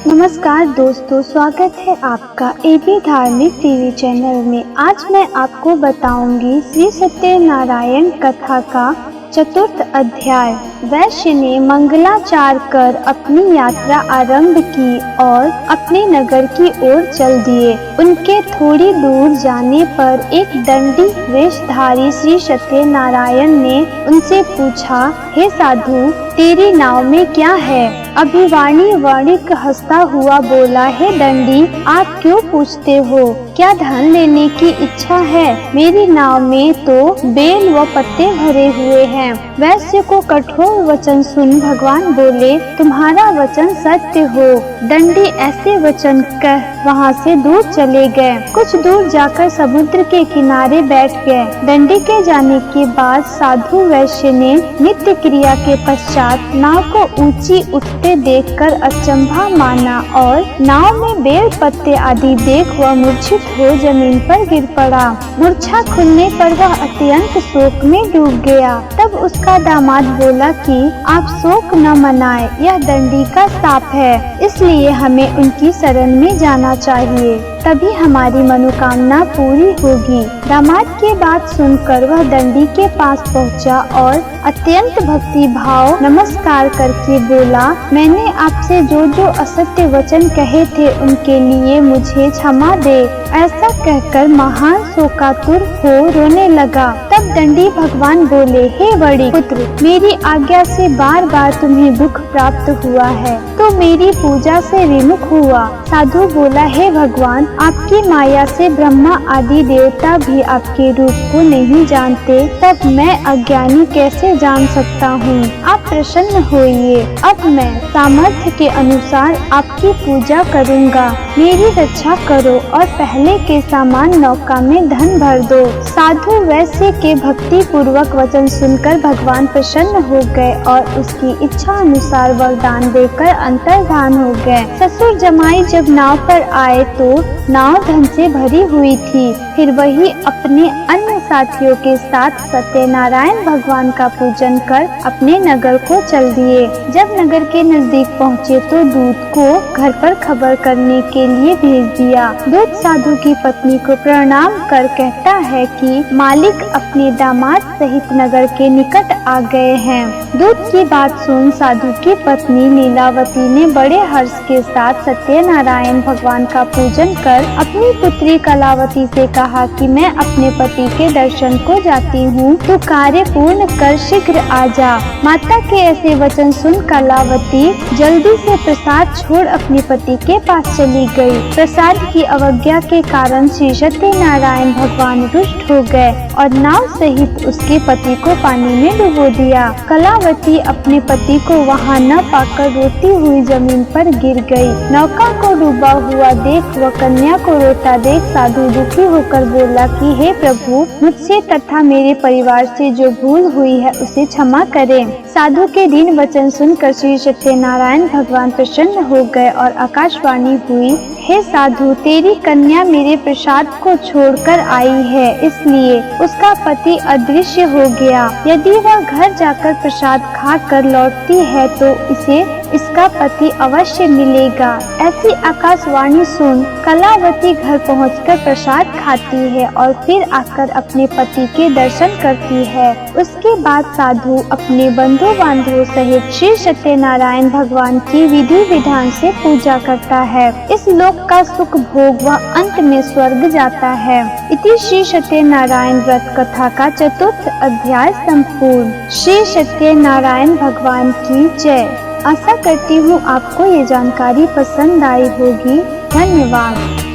नमस्कार दोस्तों, स्वागत है आपका एबी धार्मिक टीवी चैनल में। आज मैं आपको बताऊंगी श्री सत्यनारायण कथा का चतुर्थ अध्याय। वैश्य ने मंगलाचार कर अपनी यात्रा आरंभ की और अपने नगर की ओर चल दिए। उनके थोड़ी दूर जाने पर एक दंडी वेशधारी श्री सत्यनारायण ने उनसे पूछा, हे साधु, तेरी नाव में क्या है? अभिवाणी वणिक हंसता हुआ बोला, हे दंडी, आप क्यों पूछते हो? क्या धन लेने की इच्छा है? मेरी नाव में तो बेल व पत्ते भरे हुए हैं। वैश्य को कठोर वचन सुन भगवान बोले, तुम्हारा वचन सत्य हो। दंडी ऐसे वचन कह वहाँ से दूर चले गए। कुछ दूर जाकर समुद्र के किनारे बैठ गए। दंडी के जाने के बाद साधु वैश्य ने नित्य क्रिया के पश्चात नाव को ऊंची उठते देखकर अचंभा माना और नाव में बेल पत्ते आदि देख वह मूर्छित हो जमीन पर गिर पड़ा। मूर्छा खुलने पर वह अत्यंत शोक में डूब गया। तब उसका दामाद बोला कि आप शोक न मनाए, यह दंडी का शाप है, इसलिए हमें उनकी शरण में जाना चाहिए, तभी हमारी मनोकामना पूरी होगी। दामाद की बात सुनकर वह दंडी के पास पहुंचा और अत्यंत भक्ति भाव नमस्कार करके बोला, मैंने आपसे जो जो असत्य वचन कहे थे उनके लिए मुझे क्षमा दे। ऐसा कहकर महान शोकातुर हो रोने लगा। तब दंडी भगवान बोले, हे बड़ी पुत्र, मेरी आज्ञा से बार बार तुम्हें दुख प्राप्त हुआ है तो मेरी पूजा से विमुख हुआ। साधु बोला, हे भगवान, आपकी माया से ब्रह्मा आदि देवता भी आपके रूप को नहीं जानते, तब मैं अज्ञानी कैसे जान सकता हूँ? आप प्रसन्न होइए, अब मैं सामर्थ्य के अनुसार आपकी पूजा करूँगा। मेरी रक्षा करो और पहले के समान नौका में धन भर दो। साधु वैश्य के भक्ति पूर्वक वचन सुनकर भगवान प्रसन्न हो गए और उसकी इच्छा अनुसार वरदान देकर अंतर्धान हो गए। ससुर जमाई जब नाव पर आए तो नाव धन से भरी हुई थी। फिर वही अपने अन्य साथियों के साथ सत्यनारायण भगवान का पूजन कर अपने नगर को चल दिए। जब नगर के नजदीक पहुँचे तो दूत को घर पर खबर करने के लिए भेज दिया। दूत साधु की पत्नी को प्रणाम कर कहता है कि मालिक अपने दामाद सहित नगर के निकट आ गए हैं। दूत की बात सुन साधु की पत्नी लीलावती ने बड़े हर्ष के साथ सत्यनारायण भगवान का पूजन कर अपनी पुत्री कलावती से कहा कि मैं अपने पति के दर्शन को जाती हूँ, तू कार्य पूर्ण कर शीघ्र आ जा। माता के ऐसे वचन सुन कलावती जल्दी से प्रसाद छोड़ अपने पति के पास चली गई। प्रसाद की अवज्ञा के कारण श्री सत्यनारायण भगवान रुष्ट हो गए और नाव सहित उसके पति को पानी में डुबो दिया। कलावती अपने पति को वहाँ न पाकर रोती हुई जमीन पर गिर गई। नौका को डूबा हुआ देख व कन्या को रोता देख साधु दुखी होकर बोला कि हे प्रभु, मुझसे तथा मेरे परिवार से जो भूल हुई है उसे क्षमा करें। साधु के दीन वचन सुनकर श्री सत्यनारायण भगवान प्रसन्न हो गए और आकाशवाणी हुई, हे साधु, तेरी कन्या मेरे प्रसाद को छोड़कर आई है, इसलिए उसका पति अदृश्य हो गया। यदि वह घर जाकर प्रसाद खाकर लौटती है तो इसे इसका पति अवश्य मिलेगा। ऐसी आकाशवाणी सुन कलावती घर पहुंचकर प्रसाद खाती है और फिर आकर अपने पति के दर्शन करती है। उसके बाद साधु अपने बंधु बांधवों सहित श्री सत्यनारायण भगवान की विधि विधान से पूजा करता है। इस लोक का सुख भोग वह अंत में स्वर्ग जाता है। इति श्री सत्यनारायण व्रत कथा का चतुर्थ अध्याय संपूर्ण। श्री सत्यनारायण भगवान की जय। आशा करती हूँ आपको ये जानकारी पसंद आई होगी। धन्यवाद।